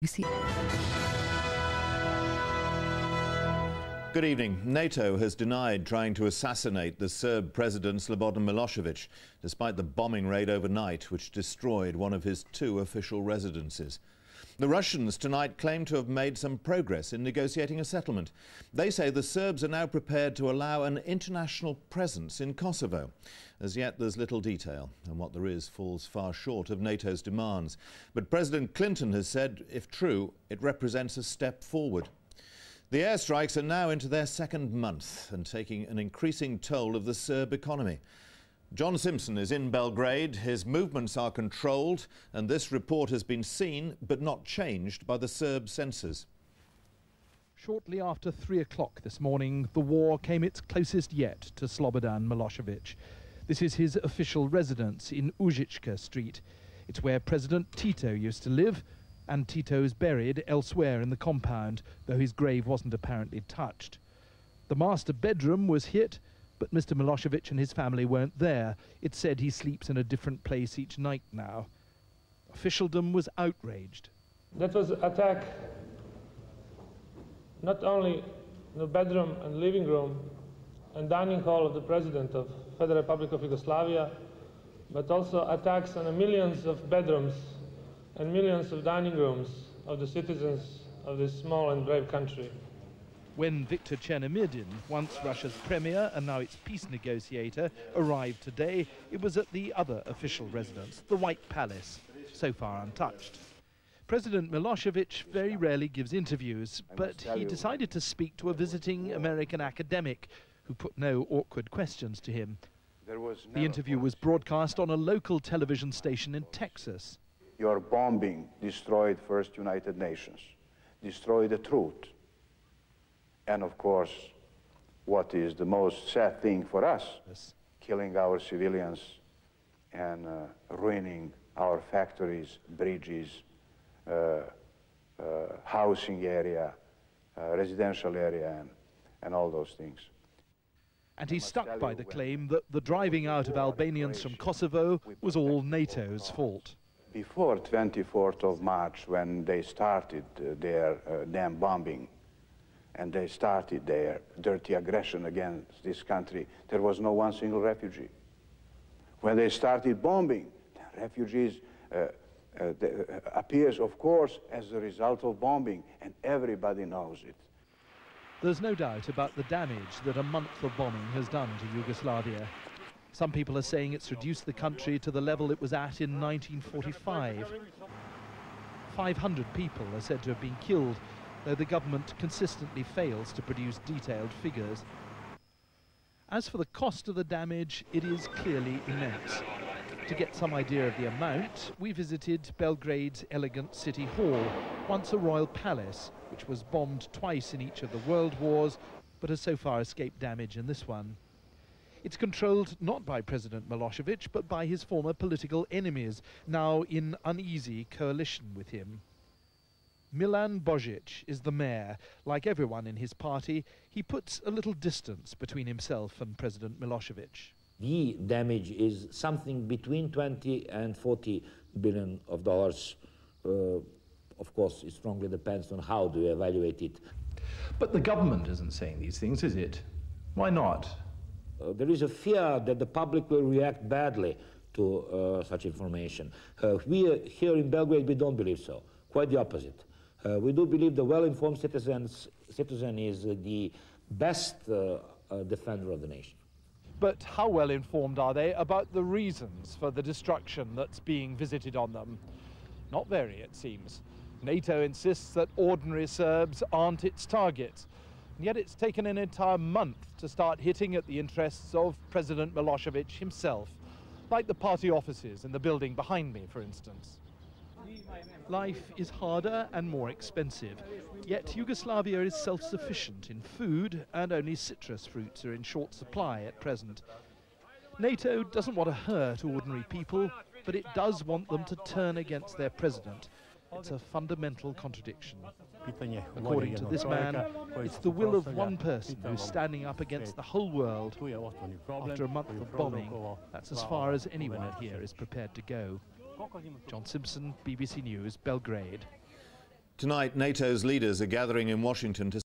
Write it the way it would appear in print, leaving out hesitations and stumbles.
You see. Good evening. NATO has denied trying to assassinate the Serb President Slobodan Milosevic, despite the bombing raid overnight, which destroyed one of his two official residences. The Russians tonight claim to have made some progress in negotiating a settlement. They say the Serbs are now prepared to allow an international presence in Kosovo. As yet, there's little detail, and what there is falls far short of NATO's demands. But President Clinton has said, if true, it represents a step forward. The airstrikes are now into their second month and taking an increasing toll of the Serb economy. John Simpson is in Belgrade. His movements are controlled, and this report has been seen but not changed by the Serb censors. Shortly after 3 o'clock this morning, the war came its closest yet to Slobodan Milosevic. This is his official residence in Užička Street. It's where President Tito used to live, and Tito's buried elsewhere in the compound, though his grave wasn't apparently touched. The master bedroom was hit, but Mr. Milosevic and his family weren't there. It's said he sleeps in a different place each night now. Officialdom was outraged. That was an attack not only the bedroom and living room and dining hall of the President of the Federal Republic of Yugoslavia, but also attacks on the millions of bedrooms and millions of dining rooms of the citizens of this small and brave country. When Viktor Chernomyrdin, once Russia's premier and now its peace negotiator, arrived today, it was at the other official residence, the White Palace, so far untouched. President Milosevic very rarely gives interviews, but he decided to speak to a visiting American academic who put no awkward questions to him. The interview was broadcast on a local television station in Texas. Your bombing destroyed first United Nations, destroyed the truth. And of course, what is the most sad thing for us, killing our civilians and ruining our factories, bridges, housing area, residential area, and all those things. And he stuck by the claim that the driving out of Albanians from Kosovo was all NATO's fault. Before 24th of March, when they started their damn bombing, and they started their dirty aggression against this country, there was no one single refugee. When they started bombing, refugees appears, of course, as a result of bombing, and everybody knows it. There's no doubt about the damage that a month of bombing has done to Yugoslavia. Some people are saying it's reduced the country to the level it was at in 1945. 500 people are said to have been killed, though the government consistently fails to produce detailed figures. As for the cost of the damage, it is clearly immense. To get some idea of the amount, we visited Belgrade's elegant city hall, once a royal palace, which was bombed twice in each of the world wars, but has so far escaped damage in this one. It's controlled not by President Milosevic, but by his former political enemies, now in uneasy coalition with him. Milan Božić is the mayor. Like everyone in his party, he puts a little distance between himself and President Milosevic. The damage is something between 20 and 40 billion of dollars. Of course, it strongly depends on how do you evaluate it. But the government isn't saying these things, is it? Why not? There is a fear that the public will react badly to such information. We here in Belgrade, we don't believe so. Quite the opposite. We do believe the well-informed citizen is the best defender of the nation. But how well informed are they about the reasons for the destruction that's being visited on them? Not very, it seems. NATO insists that ordinary Serbs aren't its targets, and yet it's taken an entire month to start hitting at the interests of President Milosevic himself, like the party offices in the building behind me, for instance. Life is harder and more expensive, yet Yugoslavia is self-sufficient in food, and only citrus fruits are in short supply at present. NATO doesn't want to hurt ordinary people, but it does want them to turn against their president. It's a fundamental contradiction. According to this man, it's the will of one person who's standing up against the whole world. After a month of bombing, that's as far as anyone here is prepared to go. John Simpson, BBC News, Belgrade. Tonight, NATO's leaders are gathering in Washington to